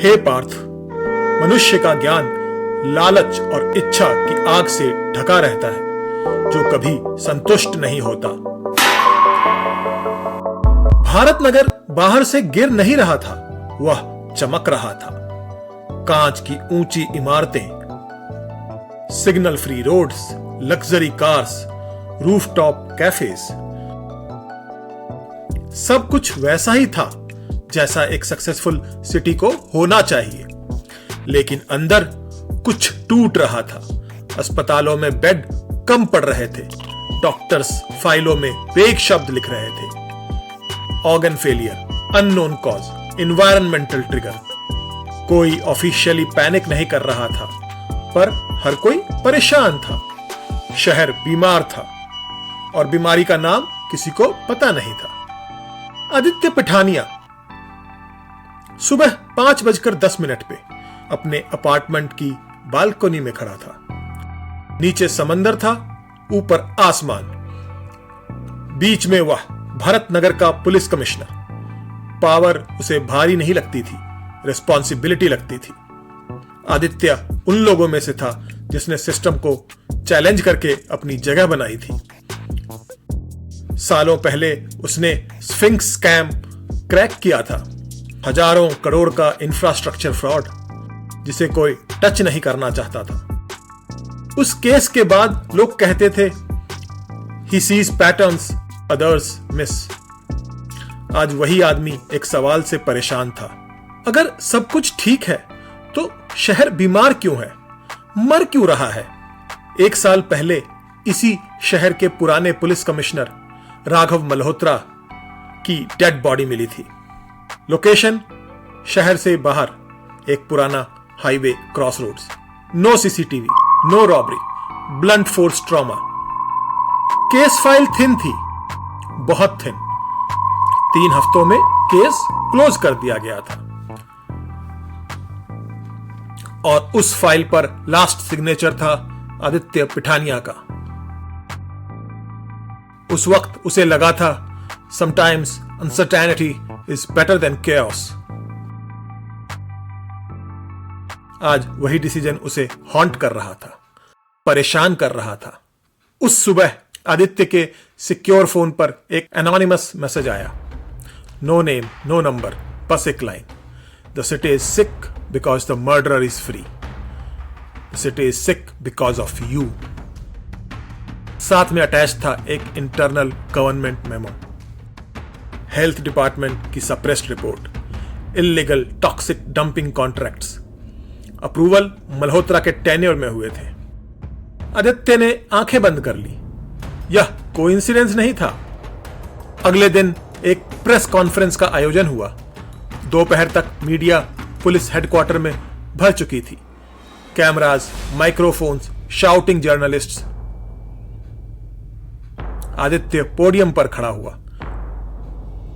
हे पार्थ, मनुष्य का ज्ञान लालच और इच्छा की आग से ढका रहता है जो कभी संतुष्ट नहीं होता। भारत नगर बाहर से गिर नहीं रहा था, वह चमक रहा था। कांच की ऊंची इमारतें, signal free roads, luxury cars, rooftop cafes, सब कुछ वैसा ही था जैसा एक सक्सेसफुल सिटी को होना चाहिए। लेकिन अंदर कुछ टूट रहा था। अस्पतालों में बेड कम पड़ रहे थे, डॉक्टर्स फाइलों में वेग शब्द लिख रहे थे। Organ failure, unknown cause, environmental trigger. कोई ऑफिशियली पैनिक नहीं कर रहा था, पर हर कोई परेशान था। शहर बीमार था और बीमारी का नाम किसी को पता नहीं था। आदित्य पिठानिया सुबह 5:10 पे अपने अपार्टमेंट की बालकनी में खड़ा था। नीचे समंदर था, ऊपर आसमान, बीच में वह भारत नगर का पुलिस कमिश्नर। पावर उसे भारी नहीं लगती थी, रिस्पॉन्सिबिलिटी लगती थी। आदित्य उन लोगों में से था जिसने सिस्टम को चैलेंज करके अपनी जगह बनाई थी। सालों पहले उसने स्फिंक्स स्कैम क्रैक किया था, हजारों करोड़ का इंफ्रास्ट्रक्चर फ्रॉड जिसे कोई टच नहीं करना चाहता था। उस केस के बाद लोग कहते थे he sees patterns others miss. आज वही आदमी एक सवाल से परेशान था। अगर सब कुछ ठीक है तो शहर बीमार क्यों है, मर क्यों रहा है? 1 साल पहले इसी शहर के पुराने पुलिस कमिश्नर राघव मल्होत्रा की डेड बॉडी मिली थी। लोकेशन शहर से बाहर एक पुराना highway cross roads. No CCTV, no robbery, blunt force trauma. Case file thin थी, बहुत थिन। 3 हफ्तों में केस क्लोज कर दिया गया था और उस फाइल पर लास्ट सिग्नेचर था आदित्य पिठानिया का। उस वक्त उसे लगा था sometimes uncertainty is better than chaos। आज वही डिसीजन उसे हॉन्ट कर रहा था, परेशान कर रहा था। उस सुबह आदित्य के सिक्योर फोन पर एक एनोनिमस मैसेज आया। नो नेम, नो नंबर, बस एक line. The city is sick because the murderer is free. The city is sick because of you. साथ में अटैच था एक internal government memo, health department की suppressed report, illegal toxic dumping contracts. Approval Malhotra के tenure में हुए थे। आदित्य ने आंखें बंद कर ली। यह कोइंसिडेंस नहीं था। अगले दिन एक प्रेस कॉन्फ्रेंस का आयोजन हुआ। दोपहर तक मीडिया पुलिस हेडक्वार्टर में भर चुकी थी। Cameras, microphones, shouting journalists. Aditya podium पर खड़ा हुआ,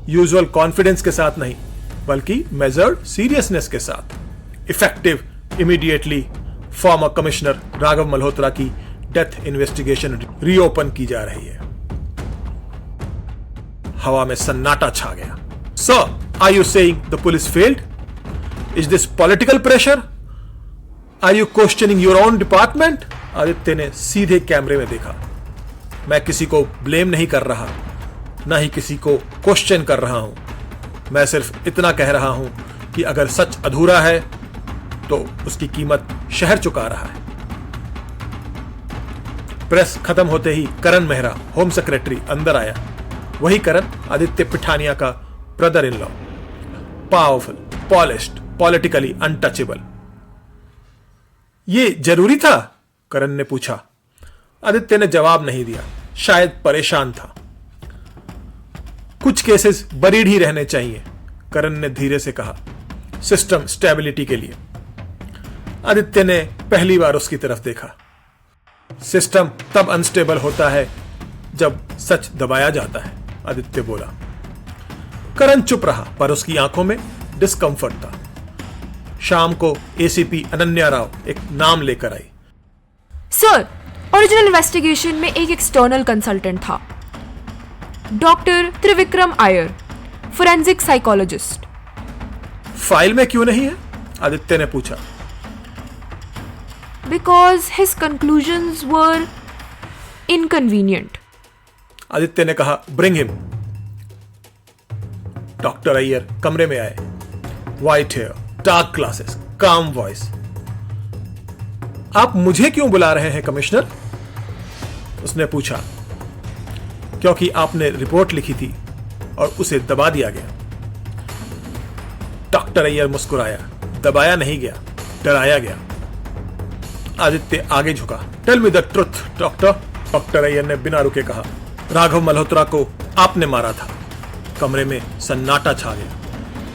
यूजुअल कॉन्फिडेंस के साथ नहीं, बल्कि मेजर्ड सीरियसनेस के साथ। Effective, immediately farmer commissioner Raghav Malhotra की डेथ इन्वेस्टिगेशन रीओपन की जा रही है। हवा में सन्नाटा छा गया। Sir, are you saying the police failed? Is this political pressure? Are you questioning your own department? Aditya ने सीधे कैमरे में देखा। मैं किसी को ब्लेम नहीं कर रहा, ना ही किसी को क्वेश्चन कर रहा हूं। मैं सिर्फ इतना कह रहा हूं कि अगर सच अधूरा है तो उसकी कीमत शहर चुका रहा है। प्रेस खत्म होते ही करण मेहरा, होम सेक्रेटरी, अंदर आया। वही करण, आदित्य पिठानिया का brother in law. Powerful, polished, politically untouchable. ये जरूरी था? करण ने पूछा। आदित्य ने जवाब नहीं दिया, शायद परेशान था। कुछ केसेस बरीड ही रहने चाहिए, करण ने धीरे से कहा, सिस्टम स्टेबिलिटी के लिए। आदित्य ने पहली बार उसकी तरफ देखा। सिस्टम तब अनस्टेबल होता है जब सच दबाया जाता है, आदित्य बोला। करण चुप रहा, पर उसकी आंखों में डिस्कंफर्ट था। शाम को एसीपी अनन्या राव एक नाम लेकर आई। सर, ओरिजिनल इन्वेस्टिगेशन में एक एक्सटर्नल कंसल्टेंट था, डॉक्टर त्रिविक्रम आयर, फोरेंसिक साइकोलॉजिस्ट। फाइल में क्यों नहीं है? आदित्य ने पूछा। Because his conclusions were inconvenient. Aditya ने कहा, ब्रिंग हिम। डॉक्टर अय्यर कमरे में आए। व्हाइट हेयर, डार्क ग्लासेस, काम वॉइस। आप मुझे क्यों बुला रहे हैं कमिश्नर? उसने पूछा। क्योंकि आपने रिपोर्ट लिखी थी और उसे दबा दिया गया। डॉक्टर अय्यर मुस्कुराया। दबाया नहीं गया, डराया गया। आदित्य आगे झुका। Tell me the truth doctor. Doctor Iyer ने बिना रुके कहा, राघव मल्होत्रा को आपने मारा था। कमरे में सन्नाटा छा गया।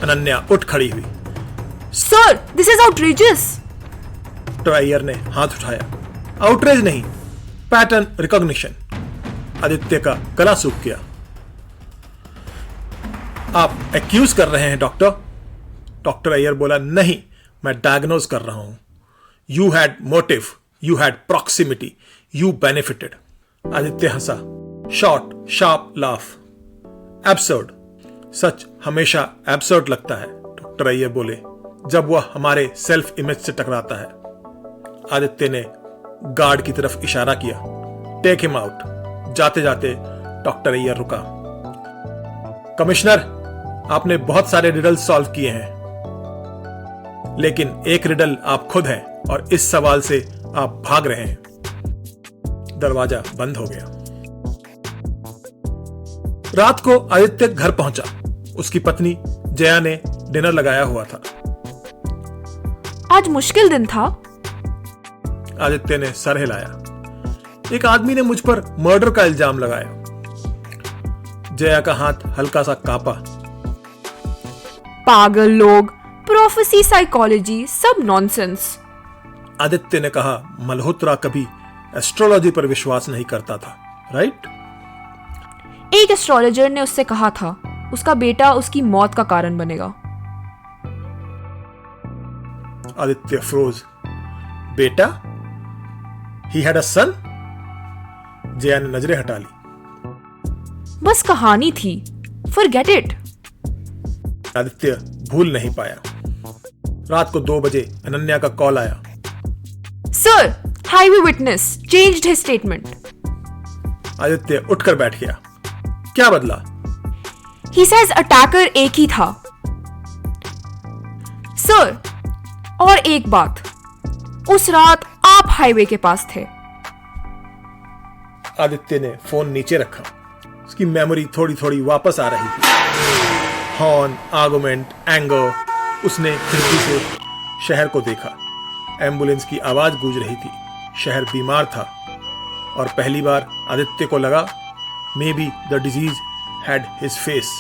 अनन्या उठ खड़ी हुई। Sir, this is outrageous. Doctor Iyer ने हाथ उठाया। आउटरेज नहीं, पैटर्न रिकॉग्निशन। आदित्य का गला सूख गया। आप एक्यूज कर रहे हैं डॉक्टर? डॉक्टर अय्यर बोला, नहीं, मैं डायग्नोज कर रहा हूं। You had motive, you had proximity, you benefited. Aditya हंसा। Short sharp laugh. एब्सर्ड। सच हमेशा एब्सर्ड लगता है, डॉक्टर अय्यर बोले, जब वह हमारे सेल्फ इमेज से टकराता है। आदित्य ने गार्ड की तरफ इशारा किया। Take him out. जाते जाते डॉक्टर अय्यर रुका। कमिश्नर, आपने बहुत सारे रिडल्स सॉल्व किए हैं, लेकिन एक रिडल आप खुद हैं और इस सवाल से आप भाग रहे हैं। दरवाजा बंद हो गया। रात को आदित्य घर पहुंचा। उसकी पत्नी जया ने डिनर लगाया हुआ था। आज मुश्किल दिन था। आदित्य ने सर हिलाया। एक आदमी ने मुझ पर मर्डर का इल्जाम लगाया। जया का हाथ हल्का सा कांपा। पागल लोग, प्रोफेसी, साइकोलॉजी, सब नॉनसेंस। आदित्य ने कहा, मल्होत्रा कभी एस्ट्रोलॉजी पर विश्वास नहीं करता था, राइट? एक एस्ट्रोलॉजर ने उससे कहा था उसका बेटा उसकी मौत का कारण बनेगा। आदित्य फ्रोज। बेटा? ही हैड अ सन? जया ने नजरें हटा ली। बस कहानी थी, फॉरगेट इट। आदित्य भूल नहीं पाया। रात को 2 बजे अनन्या का कॉल आया। Sir, highway witness changed his statement. Aditya उठकर बैठ गया। क्या बदला? ही सेज अटैकर एक ही था। सर, और एक बात, उस रात आप हाईवे के पास थे। आदित्य ने फोन नीचे रखा। उसकी मेमोरी थोड़ी थोड़ी वापस आ रही थी। Horn, argument, anger. उसने खिड़की से शहर को देखा। एम्बुलेंस की आवाज गूंज रही थी। शहर बीमार था और पहली बार आदित्य को लगा may be the disease had his face.